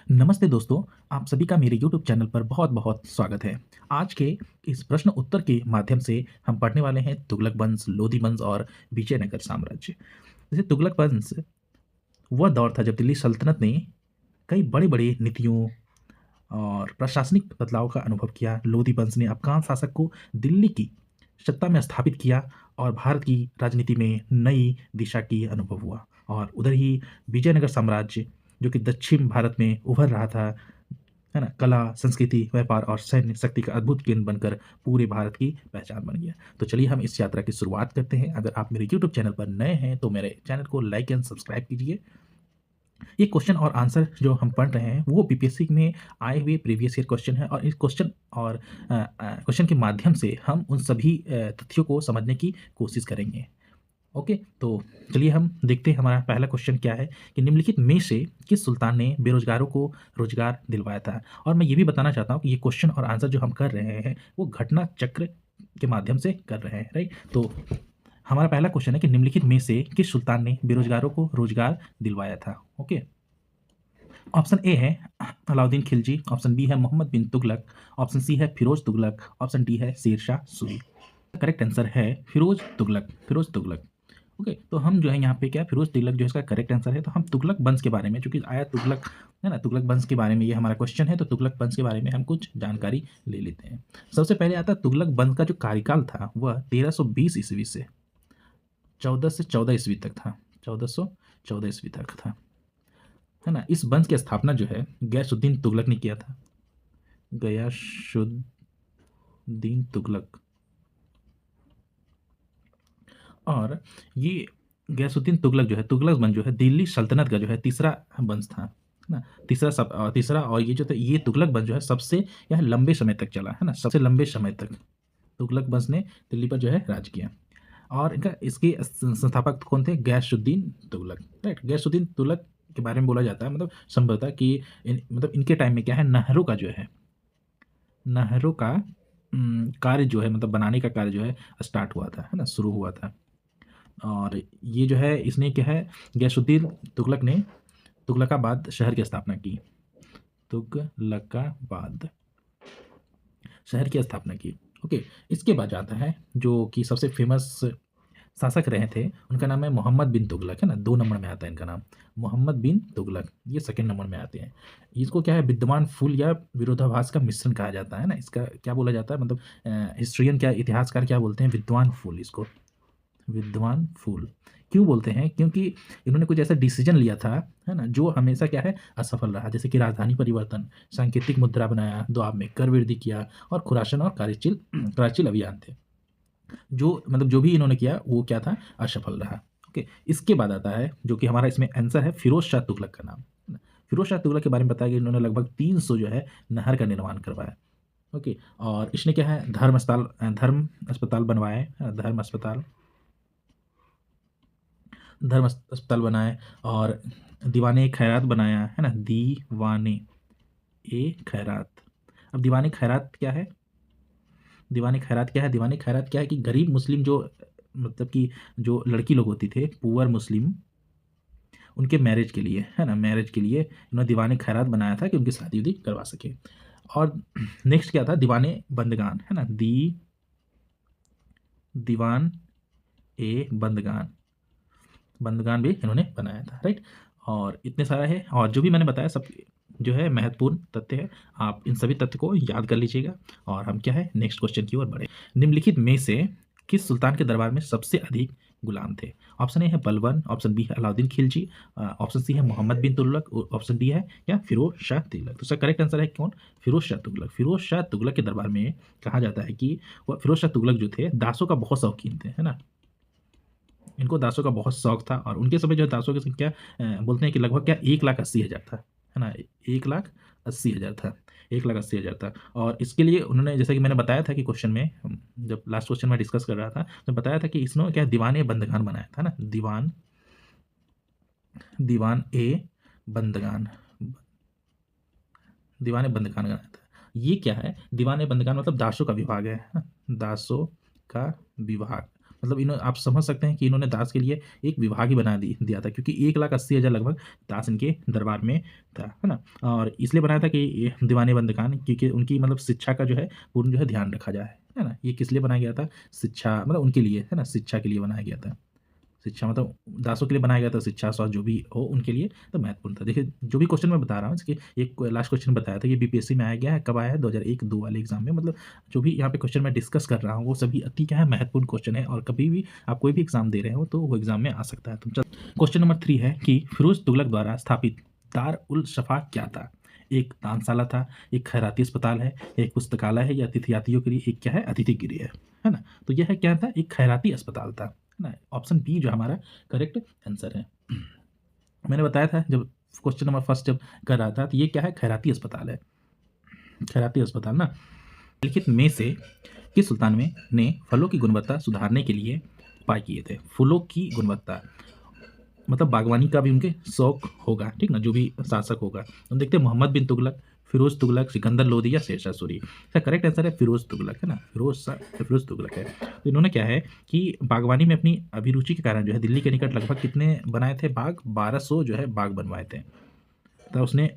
नमस्ते दोस्तों, आप सभी का मेरे यूट्यूब चैनल पर बहुत-बहुत स्वागत है। आज के इस प्रश्न उत्तर के माध्यम से हम पढ़ने वाले हैं तुगलक वंश, लोधी वंश और विजयनगर साम्राज्य। जैसे तुगलक वंश वह दौर था जब दिल्ली सल्तनत ने कई बड़े-बड़े नीतियों और प्रशासनिक बदलाव का अनुभव किया। लोधी वंश ने अफ़गान शासक को दिल्ली की सत्ता में स्थापित किया और भारत की राजनीति में नई दिशा की अनुभव हुआ। और उधर ही विजयनगर साम्राज्य जो कि दक्षिण भारत में उभर रहा था, है ना? कला, संस्कृति, व्यापार और सैन्य शक्ति का अद्भुत केंद्र बनकर पूरे भारत की पहचान बन गया। तो चलिए हम इस यात्रा की शुरुआत करते हैं। अगर आप मेरे यूट्यूब चैनल पर नए हैं तो मेरे चैनल को लाइक एंड सब्सक्राइब कीजिए। ये क्वेश्चन और आंसर जो हम पढ़ रहे हैं वो बीपीएससी में आए हुए प्रीवियस ईयर क्वेश्चन है और इस क्वेश्चन और क्वेश्चन के माध्यम से हम उन सभी तथ्यों को समझने की कोशिश करेंगे। ओके, तो चलिए हम देखते हैं हमारा पहला क्वेश्चन क्या है कि निम्नलिखित में से किस सुल्तान ने बेरोजगारों को रोजगार दिलवाया था। और मैं ये भी बताना चाहता हूँ कि ये क्वेश्चन और आंसर जो हम कर रहे हैं वो घटना चक्र के माध्यम से कर रहे हैं, राइट? तो हमारा पहला क्वेश्चन है कि निम्नलिखित में से किस सुल्तान ने बेरोजगारों को रोजगार दिलवाया था। ओके, ऑप्शन ए है अलाउद्दीन खिलजी, ऑप्शन बी है मोहम्मद बिन तुगलक, ऑप्शन सी है फिरोज तुगलक, ऑप्शन डी है शेरशाह सूरी। करेक्ट आंसर है फिरोज तुगलक, फिरोज तुगलक। ओके, तो हम जो है यहाँ पे क्या फिरोज तुगलक जो इसका करेक्ट आंसर है। तो हम तुगलक वंश के बारे में, चूंकि आया तुगलक है ना, तुगलक वंश के बारे में ये हमारा क्वेश्चन है, तो तुगलक वंश के बारे में हम कुछ जानकारी ले लेते हैं। सबसे पहले आता है तुगलक वंश का जो कार्यकाल था वह 1320 ईस्वी से 1414 ईस्वी तक था। 1414 ईस्वी तक था, है ना। इस वंश की स्थापना जो है गयासुद्दीन तुगलक ने किया था। गयासुद्दीन तुगलक। और ये गयासुद्दीन तुगलक जो है, तुगलक वंश जो है दिल्ली सल्तनत का जो है तीसरा वंश था, है ना। तीसरा, और ये जो था ये तुगलक वंश जो है सबसे यह लंबे समय तक चला, है ना, सबसे लंबे समय तक तुगलक वंश ने दिल्ली पर जो है राज किया। और इनका इसके संस्थापक कौन थे? गयासुद्दीन तुगलक, राइट। गयासुद्दीन तुगलक के बारे में बोला जाता है, मतलब संभवतः कि मतलब इनके टाइम में क्या है, नहरों का जो है, नहरों का कार्य जो है, मतलब बनाने का कार्य जो है स्टार्ट हुआ था, है ना, शुरू हुआ था। और ये जो है इसने क्या है, गयासुद्दीन तुगलक ने तुगलकाबाद शहर की स्थापना की। तुगलकाबाद शहर की स्थापना की। ओके, इसके बाद आता है जो कि सबसे फेमस शासक रहे थे, उनका नाम है मोहम्मद बिन तुगलक, है ना। 2 नंबर में आता है इनका नाम, मोहम्मद बिन तुगलक, ये सेकंड नंबर में आते हैं। इसको क्या है, विद्यमान फूल या विरोधाभास का मिश्रण कहा जाता है ना। इसका क्या बोला जाता है, मतलब हिस्ट्रियन क्या, इतिहासकार क्या बोलते हैं, विद्वान फूल इसको, विद्वान फूल। क्यों बोलते हैं? क्योंकि इन्होंने कुछ ऐसा डिसीजन लिया था, है ना, जो हमेशा क्या है, असफल रहा। जैसे कि राजधानी परिवर्तन, सांकेतिक मुद्रा बनाया, दोआब में कर वृद्धि किया और खुरासन और कार्यशील कार्यशील अभियान थे। जो मतलब जो भी इन्होंने किया वो क्या था, असफल रहा। ओके, इसके बाद आता है जो कि हमारा इसमें आंसर है फिरोज शाह तुगलक का नाम, है ना। फिरोज शाह तुगलक के बारे में बताया कि इन्होंने लगभग 300 जो है नहर का निर्माण करवाया। ओके, और इसने क्या है, धर्म अस्पताल बनवाए, है ना, धर्म अस्पताल बनाए और दीवाने खैरात बनाया, है ना, दीवाने ए खैरात। अब दीवाने खैरात क्या है, दीवाने खैरात क्या है, दीवाने खैरात क्या है कि गरीब मुस्लिम जो, मतलब कि जो लड़की लोग होती थे, पुअर मुस्लिम, उनके मैरिज के लिए, है ना, मैरिज के लिए इन्होंने दीवाने खैरात बनाया था कि उनकी शादी उदी करवा सके। और नेक्स्ट क्या था, दीवाने बंदगान, है ना, दीवान ए बंदगान, बंदगान भी इन्होंने बनाया था, राइट। और इतने सारा है, और जो भी मैंने बताया सब जो है महत्वपूर्ण तथ्य है। आप इन सभी तथ्य को याद कर लीजिएगा और हम क्या है नेक्स्ट क्वेश्चन की ओर बढ़े। निम्नलिखित में से किस सुल्तान के दरबार में सबसे अधिक गुलाम थे? ऑप्शन ए है बलबन, ऑप्शन बी है अलाउद्दीन खिलजी, ऑप्शन सी है मोहम्मद बिन तुगलक, ऑप्शन डी है या फिरोज शाह तुगलक। तो इसका करेक्ट आंसर है कौन? फिरोज शाह तुगलक। फिरोज शाह तुगलक के दरबार में कहा जाता है कि वह फिरोज शाह तुगलक जो थे दासों का बहुत शौकीन थे, है ना। इनको दासों का बहुत शौक था और उनके समय जो है दासों की संख्या बोलते हैं कि लगभग क्या 1,80,000 था, है ना, 1,80,000 था, 1,80,000 था। और इसके लिए उन्होंने, जैसा कि मैंने बताया था कि क्वेश्चन में, जब लास्ट क्वेश्चन में डिस्कस कर रहा था तो बताया था कि इसने क्या दीवान बंदगान बनाया था ना, दीवान ए बंदगान, दीवान बंदगान बनाया था। ये क्या है, दीवान बंदगान मतलब दासों का विभाग है ना? दासों का विभाग, मतलब आप समझ सकते हैं कि इन्होंने दास के लिए एक विभाग ही बना दिया था, क्योंकि 1,80,000 लगभग दास इनके दरबार में था, है ना? और इसलिए बनाया था कि ये दीवाने बंद खान, क्योंकि उनकी मतलब शिक्षा का जो है पूर्ण जो है ध्यान रखा जाए, है ना? ये किस लिए बनाया गया था? शिक्षा मतलब उनके लिए, है ना? शिक्षा के लिए बनाया गया था। शिक्षा मतलब दासों के लिए बनाया गया था, शिक्षा स्वास्थ्य जो भी हो उनके लिए तो महत्वपूर्ण था। देखिए जो भी क्वेश्चन मैं बता रहा हूँ, इसके एक लास्ट क्वेश्चन बताया था, ये बीपीएससी में आया गया है, कब आया है? 2001-2 वाले एग्जाम में। मतलब जो भी यहाँ पे क्वेश्चन मैं डिस्कस कर रहा हूँ वो सभी अति क्या है, महत्वपूर्ण क्वेश्चन है, और कभी भी आप कोई भी एग्जाम दे रहे हो तो वो एग्जाम में आ सकता है। तो क्वेश्चन नंबर 3 है कि फिरोज तुगलक द्वारा स्थापित दार उल शफा क्या था? एक दानशाला था, एक खैराती अस्पताल है, एक पुस्तकालय है, या अतिथि के लिए एक क्या है, अतिथि गृह है ना? तो यह है क्या था, एक खैराती अस्पताल था, है ना? ऑप्शन बी जो हमारा करेक्ट आंसर है। मैंने बताया था जब क्वेश्चन नंबर फर्स्ट जब कर रहा था, तो ये क्या है, खैराती अस्पताल है। खैराती अस्पताल ना, लिखित में से किस सुल्तान में ने फलों की गुणवत्ता सुधारने के लिए उपाय किए थे? फूलों की गुणवत्ता मतलब बागवानी का भी उनके शौक होगा, ठीक ना, जो भी शासक होगा। हम देखते हैं मोहम्मद बिन तुगलक, फिरोज तुगलक, सिकंदर लोदी या शेरशाह सूरी। इसका करेक्ट आंसर है फिरोज तुगलक, है ना? फिरोज तुगलक है। तो इन्होंने क्या है कि बागवानी में अपनी अभिरुचि के कारण जो है दिल्ली के निकट लगभग कितने बनाए थे बाग? 1200 जो है बाग बनवाए थे। तो उसने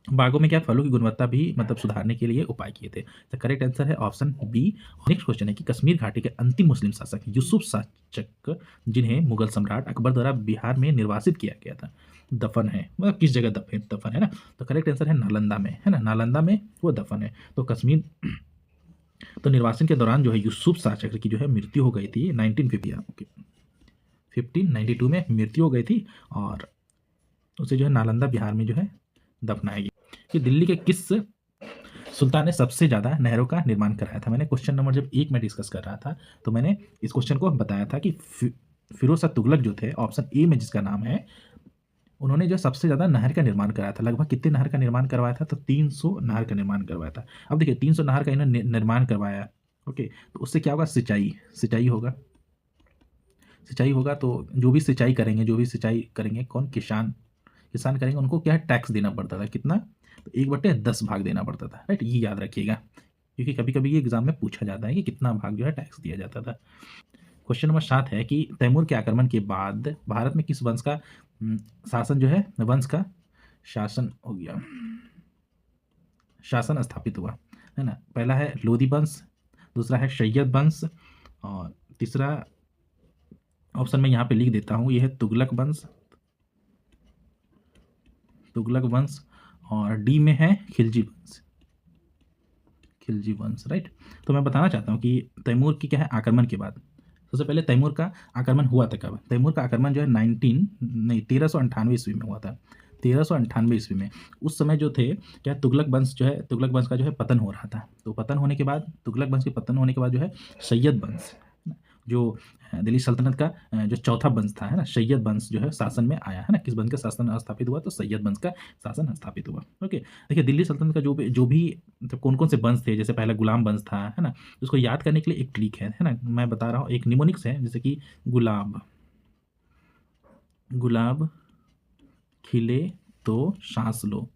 बागों में क्या फलों की गुणवत्ता भी मतलब सुधारने के लिए उपाय किए थे। तो करेक्ट आंसर है ऑप्शन बी। नेक्स्ट क्वेश्चन है कि कश्मीर घाटी के अंतिम मुस्लिम शासक यूसुफ शाचक, जिन्हें मुगल सम्राट अकबर द्वारा बिहार में निर्वासित किया गया था, दफन है, मतलब किस जगह दफन दफन है ना? तो करेक्ट आंसर है नालंदा में, है ना? नालंदा में वो दफन है। तो कश्मीर तो निर्वासन के दौरान जो है यूसुफ शाह की जो है मृत्यु हो गई थी 1592 में मृत्यु हो गई थी, और उसे जो है नालंदा बिहार में जो है दफनाया गया। कि दिल्ली के किस सुल्तान ने सबसे ज़्यादा नहरों का निर्माण कराया था? मैंने क्वेश्चन नंबर जब 1 में डिस्कस कर रहा था तो मैंने इस क्वेश्चन को बताया था कि फिरोज शाह तुगलक जो थे, ऑप्शन ए में जिसका नाम है, उन्होंने जो सबसे ज़्यादा नहर का निर्माण कराया था। लगभग कितने नहर का निर्माण करवाया था? तो 300 नहर का निर्माण करवाया था। अब देखिए 300 नहर का इन्होंने निर्माण करवाया, ओके, तो उससे क्या होगा? सिंचाई होगा। सिंचाई होगा तो जो भी सिंचाई करेंगे, कौन? किसान करेंगे, उनको क्या है, टैक्स देना पड़ता था। कितना? तो 1/10 भाग देना पड़ता था, राइट? ये याद रखिएगा, क्योंकि कभी कभी ये एग्जाम में पूछा जाता है कि कितना भाग जो है टैक्स दिया जाता था। क्वेश्चन नंबर 7 है कि तैमूर के आक्रमण के बाद भारत में किस वंश का शासन जो है, वंश का शासन हो गया, शासन स्थापित हुआ, है ना? पहला है लोधी वंश, दूसरा है सैयद वंश, और तीसरा ऑप्शन में यहाँ पे लिख देता हूँ, ये है तुगलक वंश, और डी में है खिलजी वंश, राइट? तो मैं बताना चाहता हूँ कि तैमूर की क्या है, आक्रमण के बाद सबसे पहले तैमूर का आक्रमण हुआ था कब? तैमूर का आक्रमण जो है 1398 ईस्वी में हुआ था। 1398 ईस्वी में उस समय जो थे क्या, तुगलक वंश का जो है पतन हो रहा था। तो पतन होने के बाद, तुगलक वंश के पतन होने के बाद जो है सैयद वंश, जो दिल्ली सल्तनत का जो चौथा वंश था, है ना, सैयद वंश जो है शासन में आया, है ना? किस वंश का शासन स्थापित हुआ? तो सैयद वंश का शासन स्थापित हुआ। ओके, देखिए दिल्ली सल्तनत का जो भी मतलब कौन कौन से वंश थे, जैसे पहला गुलाम वंश था, है ना? उसको याद करने के लिए एक ट्रिक है ना? मैं बता रहा हूँ, एक निमोनिक्स है, जैसे कि गुलाब खिले तो सांस लो।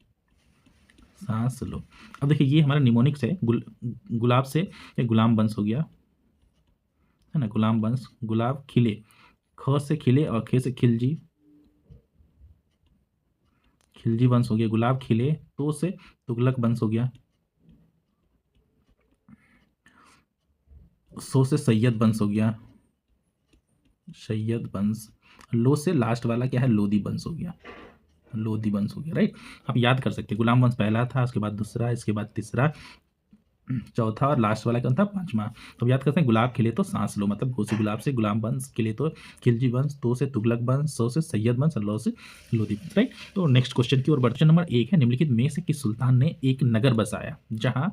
अब देखिए ये हमारा निमोनिक्स है, गुलाब से ये गुलाम वंश हो गया, है ना? गुलाम वंश, गुलाब खिले, ख से खिले और खे से खिलजी वंश हो गया। गुलाब खिले तो से तुगलक वंश हो गया। सो से सैयद वंश हो गया, सैयद वंश। लो से लास्ट वाला क्या है, लोधी वंश हो गया, राइट? आप याद कर सकते हैं, गुलाम वंश पहला था, उसके बाद दूसरा, इसके बाद तीसरा, चौथा, और लास्ट वाला कौन था, पांचवा। तो याद करते हैं, गुलाब खिले तो सांस लो, मतलब घोसी गुलाब से गुलाम वंश, खिले तो खिलजी वंश, तो से तुगलक वंश, सो से सैयद वंश, और लो से लोधी वंश, राइट? तो नेक्स्ट क्वेश्चन की ओर बढ़ते। क्वेश्चन नंबर 1 है, निम्नलिखित में से किस सुल्तान ने एक नगर बसाया जहां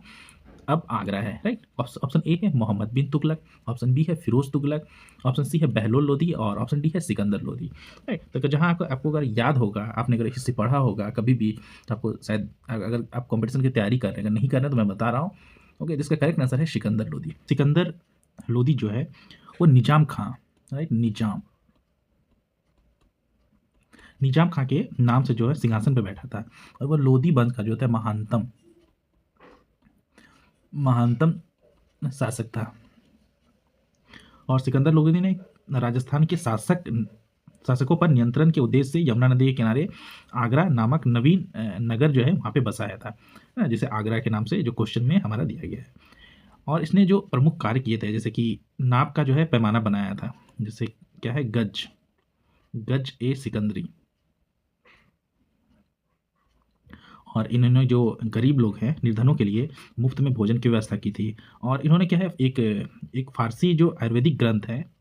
अब आगरा है, राइट? ऑप्शन ए है मोहम्मद बिन तुगलक, ऑप्शन बी है फिरोज तुगलक, ऑप्शन सी है बहलोल लोधी, और ऑप्शन डी है सिकंदर लोधी, राइट? तो जहाँ आपको अगर याद होगा, आपने अगर हिस्ट्री पढ़ा होगा कभी भी, तो आपको शायद, अगर आप कॉम्पिटिशन की तैयारी कर रहे हैं, अगर नहीं कर रहे हैं तो मैं बता रहा हूँ, ओके, जिसका करेक्ट आंसर है सिकंदर लोधी। सिकंदर लोधी जो है वो निजाम खां, राइट? निजाम खां के नाम से जो है सिंहासन पर बैठा था, और वो लोधी वंश का जो था महानतम शासक था। और सिकंदर लोदी ने राजस्थान के शासकों पर नियंत्रण के उद्देश्य से यमुना नदी के किनारे आगरा नामक नवीन नगर जो है वहाँ पे बसाया था, है ना, जिसे आगरा के नाम से जो क्वेश्चन में हमारा दिया गया है। और इसने जो प्रमुख कार्य किए थे, जैसे कि नाप का जो है पैमाना बनाया था, जैसे क्या है गज, गज ए सिकंदरी। और इन्होंने जो गरीब लोग हैं, निर्धनों के लिए मुफ्त में भोजन की व्यवस्था की थी। और इन्होंने क्या है एक फारसी जो आयुर्वेदिक ग्रंथ है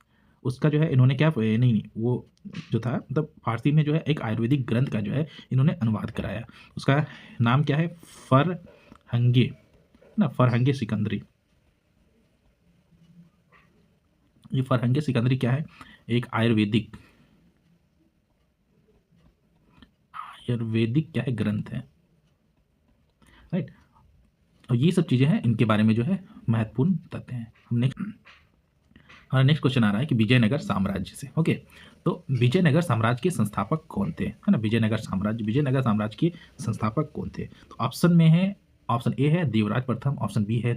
उसका जो है इन्होंने क्या नहीं नहीं वो जो था मतलब फारसी में जो है एक आयुर्वेदिक ग्रंथ का जो है इन्होंने अनुवाद कराया। उसका नाम क्या है, फरहंगे ना, फरहंगे सिकंदरी। ये फरहंगे सिकंदरी क्या है, एक आयुर्वेदिक आयुर्वेदिक क्या है ग्रंथ है, राइट। और ये सब चीज़ें हैं, इनके बारे में जो है महत्वपूर्ण तथ्य हैं। हमने हमारा नेक्स्ट क्वेश्चन आ रहा है कि विजयनगर साम्राज्य से, ओके। तो विजयनगर साम्राज्य के संस्थापक कौन थे, है ना, विजयनगर साम्राज्य के संस्थापक कौन थे। तो ऑप्शन में है, ऑप्शन ए है देवराज प्रथम, ऑप्शन बी है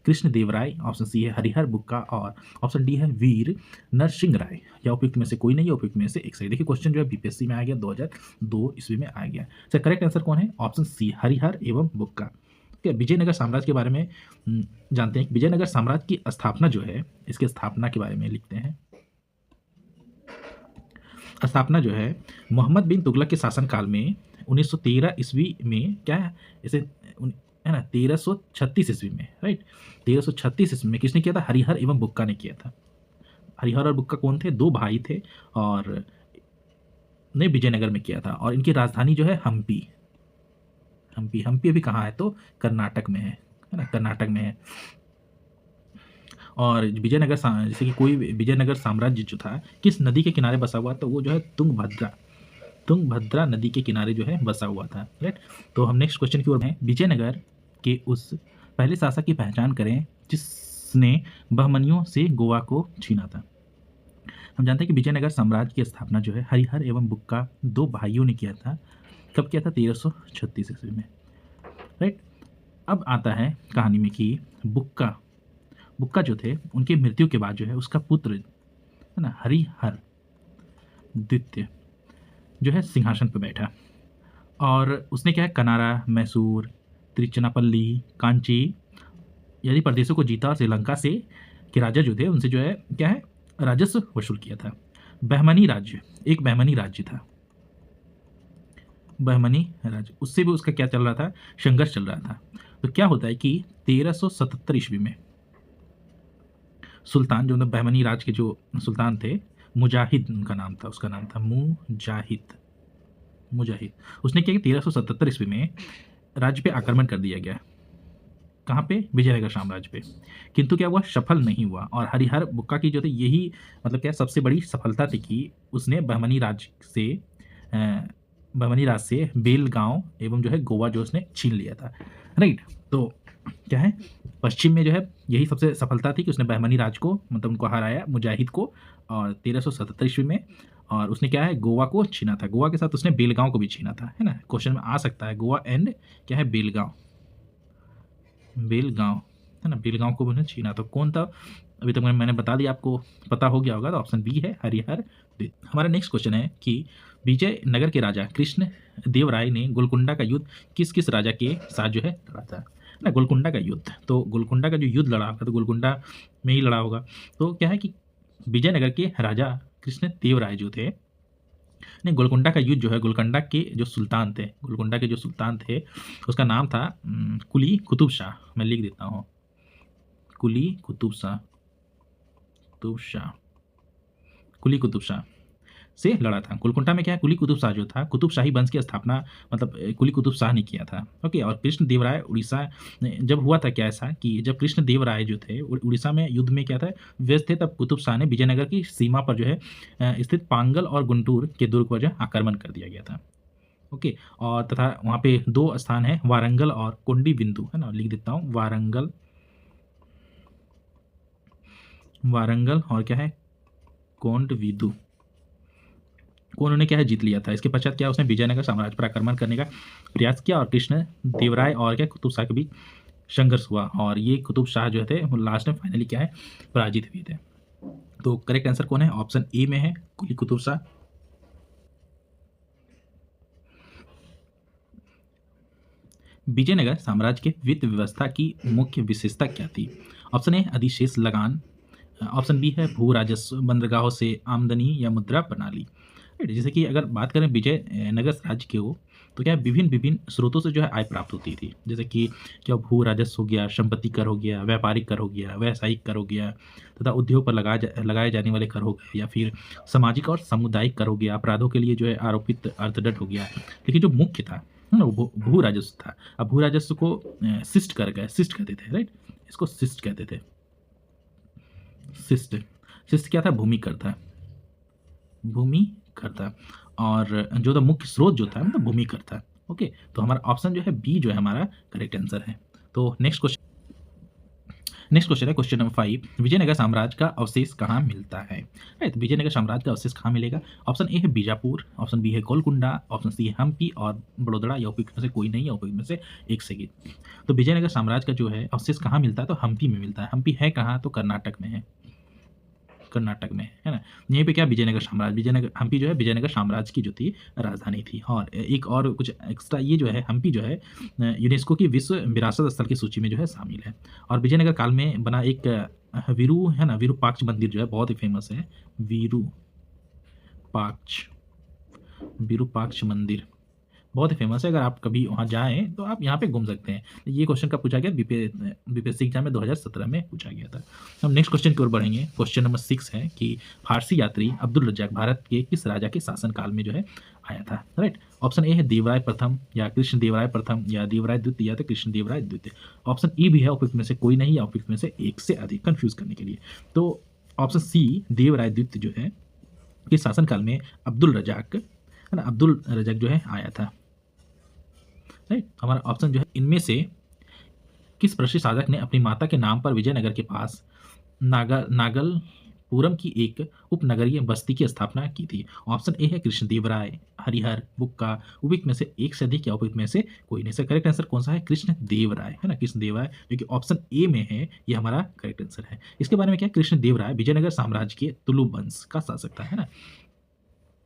कृष्ण देव राय, ऑप्शन सी है हरिहर बुक्का और ऑप्शन डी है वीर नरसिंह राय। या उपयुक्त में से कोई नहीं है, उपयुक्त में से एक सही। देखिए क्वेश्चन जो है बीपीएससी में आ गया, 2002 ईस्वी में आ गया। सर करेक्ट आंसर कौन है, ऑप्शन सी हरिहर एवं बुक्का। विजयनगर साम्राज्य के बारे में जानते हैं। विजयनगर साम्राज्य की स्थापना जो है, इसकी स्थापना के बारे में लिखते हैं। स्थापना जो है मोहम्मद बिन तुगलक के शासनकाल में 1913 ईस्वी में, क्या है इसे है ना, 1336 ईस्वी में, राइट, 1336 ईस्वी में किसने किया था, हरिहर एवं बुक्का ने किया था। हरिहर और बुक्का कौन थे, दो भाई थे और ने विजयनगर में किया था। और इनकी राजधानी जो है हम्पी अभी कहाँ है, तो कर्नाटक में है ना, कर्नाटक में है। और विजयनगर जैसे कि कोई विजयनगर साम्राज्य जो था किस नदी के किनारे बसा हुआ, तो वो जो है तुंगभद्रा नदी के किनारे जो है बसा हुआ था, राइट। तो हम नेक्स्ट क्वेश्चन की ओर हैं। विजयनगर के उस पहले शासक की पहचान करें जिसने बहमनियों से गोवा को छीना था। हम जानते हैं कि विजयनगर साम्राज्य की स्थापना जो है हरिहर एवं बुक्का दो भाइयों ने किया था। कब किया था, 1336 ईस्वी में, राइट। अब आता है कहानी में कि बुक्का जो थे उनकी मृत्यु के बाद जो है उसका पुत्र है ना हरिहर द्वितीय जो है सिंहासन पर बैठा। और उसने क्या है कनारा, मैसूर, तिरुचिरापल्ली, कांची यदि प्रदेशों को जीता और श्रीलंका से के राजा जो थे उनसे जो है क्या है राजस्व वसूल किया था। बहमनी राज्य था, बहमनी राज्य, उससे भी उसका क्या चल रहा था, संघर्ष चल रहा था। तो क्या होता है कि 1377 ईस्वी में सुल्तान जो मतलब बहमनी राज्य के जो सुल्तान थे, मुजाहिद उनका नाम था, उसका नाम था मुजाहिद। उसने क्या कि 1377 ईस्वी में राज्य पे आक्रमण कर दिया गया। कहाँ पे, विजयनगर साम्राज्य पे। किंतु क्या हुआ, सफल नहीं हुआ। और हरिहर बुक्का की जो थी यही मतलब क्या सबसे बड़ी सफलता थी कि उसने बहमनी राज्य से बेलगांव एवं जो है गोवा जो उसने छीन लिया था, राइट। तो क्या है पश्चिम में जो है यही सबसे सफलता थी कि उसने बहमनी राज्य को मतलब उनको हराया, मुजाहिद को, और 1377 ईस्वी में। और उसने क्या है गोवा को छीना था, गोवा के साथ उसने बेलगांव को भी छीना था, है ना। क्वेश्चन में आ सकता है गोवा एंड क्या है बेलगांव है ना, बेलगांव को भी छीना। तो कौन था, अभी तक मैंने बता दिया, आपको पता हो गया होगा। तो ऑप्शन बी है हरिहर। हमारा नेक्स्ट क्वेश्चन है कि विजयनगर के राजा कृष्ण देव राय ने गोलकुंडा का युद्ध किस किस राजा के साथ जो है लड़ा था ना, गोलकुंडा का युद्ध। तो गोलकुंडा का जो युद्ध लड़ा होगा तो गोलकुंडा में ही लड़ा होगा। तो क्या है कि विजयनगर के राजा कृष्ण देव राय जो थे ने गोलकुंडा का युद्ध जो है गोलकुंडा के जो सुल्तान थे उसका नाम था कुली कुतुब शाह। मैं लिख देता हूँ, कुली कुतुब शाह से लड़ा था। गोलकुंडा में क्या है कुली कुतुब शाह जो था कुतुब शाही वंश की स्थापना मतलब कुली कुतुब शाह ने किया था, ओके। और कृष्ण देव राय उड़ीसा जब हुआ था, क्या ऐसा कि जब कृष्ण देव राय जो थे उड़ीसा में युद्ध में क्या था व्यस्त थे, तब कुतुब शाह ने विजयनगर की सीमा पर जो है स्थित पांगल और गुंटूर के दुर्ग पर जो आक्रमण कर दिया गया था, ओके। और तथा वहाँ पे दो स्थान है वारंगल और कोंडी बिंदु, है ना, लिख देता हूँ वारंगल और क्या है कोंडविदु को उन्होंने क्या है जीत लिया था। इसके पश्चात क्या उसने विजयनगर साम्राज्य पर आक्रमण करने का प्रयास किया और कृष्ण देवराय और क्या कुतुब शाह के बीच संघर्ष हुआ। और ये कुतुब शाह जो थे वो लास्ट में फाइनली क्या है पराजित हुए थे। तो करेक्ट आंसर कौन है? ऑप्शन ए में है कुली कुतुब शाह। विजयनगर साम्राज्य के वित्त व्यवस्था की मुख्य विशेषता क्या थी? ऑप्शन ए अधिशेष लगान, ऑप्शन बी है भू राजस्व, बंदरगाहों से आमदनी या मुद्रा प्रणाली। राइट, जैसे कि अगर बात करें विजयनगर राज्य की हो, तो क्या है विभिन्न विभिन्न स्रोतों से जो है आय प्राप्त होती थी, जैसे कि क्या भू राजस्व हो गया, संपत्ति कर हो गया, व्यापारिक कर हो गया, व्यावसायिक कर हो गया, तथा उद्योग पर लगाए जाने वाले कर हो गए, या फिर सामाजिक और सामुदायिक कर हो गया, अपराधों के लिए जो है आरोपित अर्थदंड हो गया। लेकिन जो मुख्य था है ना, वो भू राजस्व था। अब भू राजस्व को शिष्ट कर गए, शिष्ट कहते थे, राइट, इसको शिष्ट कहते थे। शिष्ट, शिष्ट क्या था? भूमि कर था, भूमि कर था। और जो था मुख्य स्रोत जो था मतलब भूमि कर था। ओके, तो हमारा ऑप्शन जो है बी जो है हमारा करेक्ट आंसर है। तो नेक्स्ट क्वेश्चन है क्वेश्चन नंबर 5। विजयनगर साम्राज्य का अवशेष कहाँ मिलता है? राइट, विजयनगर साम्राज्य का अवशेष कहाँ मिलेगा? ऑप्शन ए है बीजापुर, ऑप्शन बी है गोलकुंडा, ऑप्शन सी है हम्पी और बड़ोदरा, या उपयुक्त में से कोई नहीं है, उपयुक्त में से एक सही। तो विजयनगर साम्राज्य का जो है अवशेष कहाँ मिलता है? तो हम्पी में मिलता है। हम्पी है कहाँ? तो कर्नाटक में है, कर्नाटक में, है ना। यहीं पे क्या विजयनगर साम्राज्य, विजयनगर हम्पी जो है विजयनगर साम्राज्य की जो थी राजधानी थी। और एक और कुछ एक्स्ट्रा, ये जो है हम्पी जो है यूनेस्को की विश्व विरासत स्थल की सूची में जो है शामिल है। और विजयनगर काल में बना एक वीरू है ना, विरूपाक्ष मंदिर जो है बहुत ही फेमस है। विरूपाक्ष, विरूपाक्ष मंदिर बहुत ही फेमस है। अगर आप कभी वहाँ जाएँ तो आप यहाँ पे घूम सकते हैं। ये क्वेश्चन कब पूछा गया? बीपीएससी एग्जाम में 2017 में पूछा गया था। हम नेक्स्ट क्वेश्चन की ओर बढ़ेंगे। क्वेश्चन नंबर 6 है कि फारसी यात्री अब्दुल रज्जाक भारत के किस राजा के शासनकाल में जो है आया था? राइट, ऑप्शन ए है देवराय प्रथम, या कृष्ण देवराय प्रथम, या देवराय द्वितीय, या तो कृष्ण देवराय द्वितीय। ऑप्शन ई भी है उपयुक्त में से कोई नहीं, या उपयुक्त में से एक से अधिक, कंफ्यूज करने के लिए। तो ऑप्शन सी देवराय द्वितीय जो है के शासनकाल में अब्दुल रज्जाक, है ना, अब्दुल रज्जाक जो है आया था। राइट, हमारा ऑप्शन जो है इनमें से किस प्रसिद्ध शासक ने अपनी माता के नाम पर विजयनगर के पास नागलपुरम की एक उपनगरीय बस्ती की स्थापना की थी? ऑप्शन ए है कृष्णदेवराय, हरिहर, बुक्का, उपयुक्त में से एक से अधिक, या उपयुक्त में से कोई नहीं। सर करेक्ट आंसर कौन सा है? कृष्णदेवराय, है ना, कृष्णदेवराय जो कि ऑप्शन ए में है, ये हमारा करेक्ट आंसर है। इसके बारे में क्या? कृष्णदेवराय विजयनगर साम्राज्य के तुलु वंश का शासक था, है ना,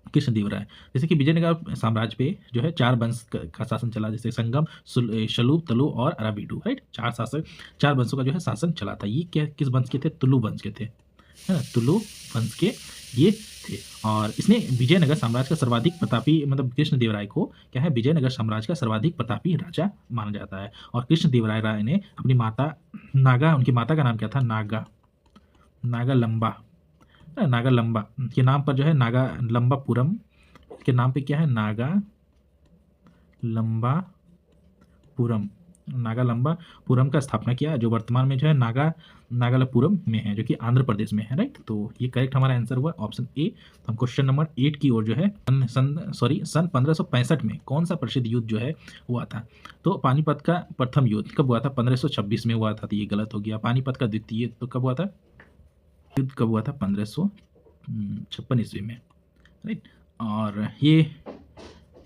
कृष्णदेवराय। जैसे कि विजयनगर साम्राज्य पे जो है 4 वंश का शासन चला, जैसे संगम, शलूब, तलु और अराबिडू। राइट, 4 शासक, 4 वंशों का जो है शासन चला था। ये क्या किस वंश के थे? तुलु वंश के थे, है ना, तुलु वंश के ये थे। और इसने विजयनगर साम्राज्य का सर्वाधिक प्रतापी, मतलब कृष्णदेवराय को क्या है, विजयनगर साम्राज्य का सर्वाधिक प्रतापी राजा माना जाता है। और कृष्णदेवराय राय ने अपनी माता नागा, उनकी माता का नाम क्या था? नागा, नागालंबा, नागालंबा के नाम पर जो है नागालंबापुरम के नाम पे क्या है? नागालंबापुरम, नागालंबापुरम का स्थापना किया, जो वर्तमान में जो है नागालपुरम में है, जो कि आंध्र प्रदेश में है। राइट, तो ये करेक्ट हमारा आंसर हुआ ऑप्शन ए। तो हम क्वेश्चन नंबर 8 की ओर जो है सन 1565 में कौन सा प्रसिद्ध युद्ध जो है हुआ था? तो पानीपत का प्रथम युद्ध कब हुआ था? 1526 में हुआ था, तो ये गलत हो गया। पानीपत का द्वितीय तो कब हुआ था? युद्ध कब हुआ था? 1556 ईस्वी में। राइट, और ये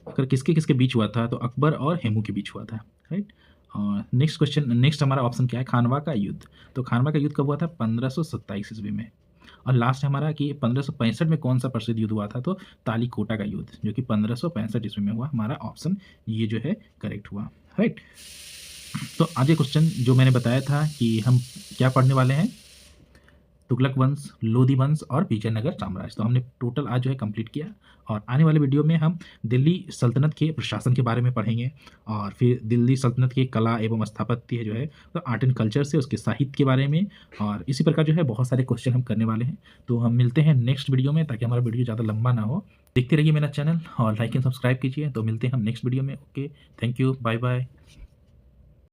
अगर किसके किसके बीच हुआ था? तो अकबर और हेमू के बीच हुआ था। राइट, और नेक्स्ट क्वेश्चन, नेक्स्ट हमारा ऑप्शन क्या है? खानवा का युद्ध। तो खानवा का युद्ध कब हुआ था? 1527 ईस्वी में। और लास्ट हमारा कि 1565 में कौन सा प्रसिद्ध युद्ध हुआ था? तो तालीकोटा का युद्ध, जो कि 1565 ईस्वी में हुआ। हमारा ऑप्शन ये जो है करेक्ट हुआ। राइट, तो आज ये क्वेश्चन जो मैंने बताया था कि हम क्या पढ़ने वाले हैं, तुगलक वंश, लोधी वंश और विजयनगर साम्राज्य, तो हमने टोटल आज जो है कंप्लीट किया। और आने वाले वीडियो में हम दिल्ली सल्तनत के प्रशासन के बारे में पढ़ेंगे, और फिर दिल्ली सल्तनत के कला एवं स्थापत्य जो है, तो आर्ट एंड कल्चर से उसके साहित्य के बारे में, और इसी प्रकार जो है बहुत सारे क्वेश्चन हम करने वाले हैं। तो हम मिलते हैं नेक्स्ट वीडियो में, ताकि हमारा वीडियो ज़्यादा लंबा ना हो। देखते रहिए मेरा चैनल और लाइक एंड सब्सक्राइब कीजिए। तो मिलते हैं हम नेक्स्ट वीडियो में। Okay, thank you, bye bye.